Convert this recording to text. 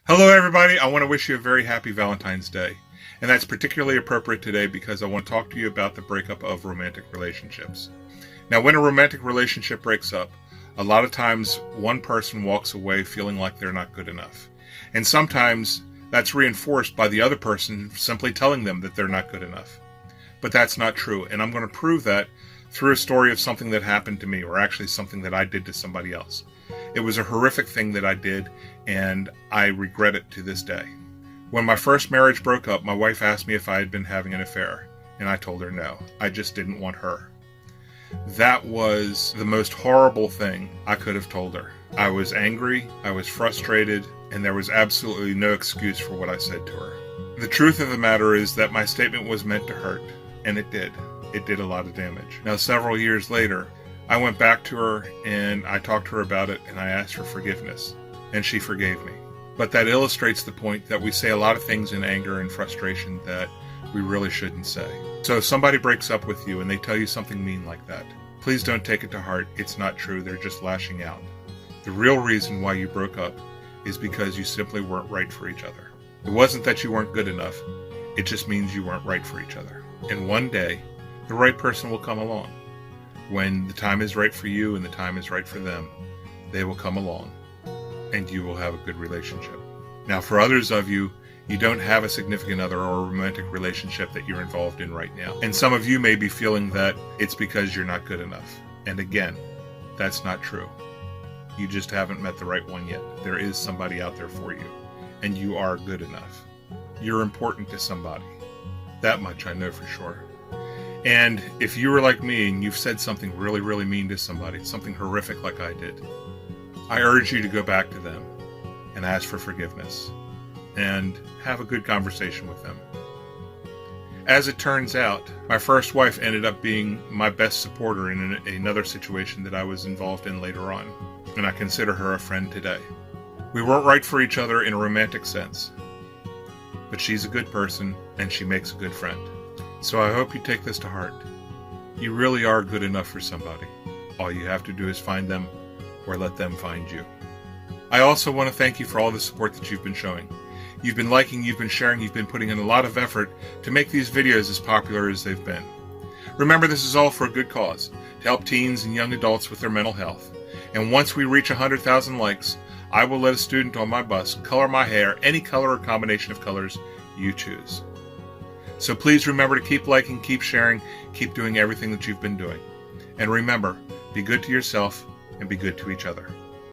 Hello, everybody. I want to wish you a very happy Valentine's Day. And that's particularly appropriate today because I want to talk to you about the breakup of romantic relationships. Now, when a romantic relationship breaks up, a lot of times one person walks away feeling like they're not good enough. And sometimes that's reinforced by the other person simply telling them that they're not good enough. But that's not true. And I'm going to prove that through a story of something that happened to me, or actually something that I did to somebody else. It was a horrific thing that I did, and I regret it to this day. When my first marriage broke up, my wife asked me if I had been having an affair, and I told her no. I just didn't want her. That was the most horrible thing I could have told her. I was angry, I was frustrated, and there was absolutely no excuse for what I said to her. The truth of the matter is that my statement was meant to hurt, and it did. It did a lot of damage. Now, several years later, I went back to her and I talked to her about it and I asked for forgiveness, and she forgave me. But that illustrates the point that we say a lot of things in anger and frustration that we really shouldn't say. So if somebody breaks up with you and they tell you something mean like that, please don't take it to heart. It's not true. They're just lashing out. The real reason why you broke up is because you simply weren't right for each other. It wasn't that you weren't good enough. It just means you weren't right for each other. And one day, the right person will come along. When the time is right for you and the time is right for them, they will come along and you will have a good relationship. Now, for others of you, you don't have a significant other or a romantic relationship that you're involved in right now. And some of you may be feeling that it's because you're not good enough. And again, that's not true. You just haven't met the right one yet. There is somebody out there for you, and you are good enough. You're important to somebody. That much I know for sure. And if you were like me and you've said something really, really mean to somebody, something horrific like I did, I urge you to go back to them and ask for forgiveness and have a good conversation with them. As it turns out, my first wife ended up being my best supporter in another situation that I was involved in later on, and I consider her a friend today. We weren't right for each other in a romantic sense, but she's a good person and she makes a good friend. So I hope you take this to heart. You really are good enough for somebody. All you have to do is find them or let them find you. I also want to thank you for all the support that you've been showing. You've been liking, you've been sharing, you've been putting in a lot of effort to make these videos as popular as they've been. Remember, this is all for a good cause, to help teens and young adults with their mental health. And once we reach 100,000 likes, I will let a student on my bus color my hair any color or combination of colors you choose. So please remember to keep liking, keep sharing, keep doing everything that you've been doing. And remember, be good to yourself and be good to each other.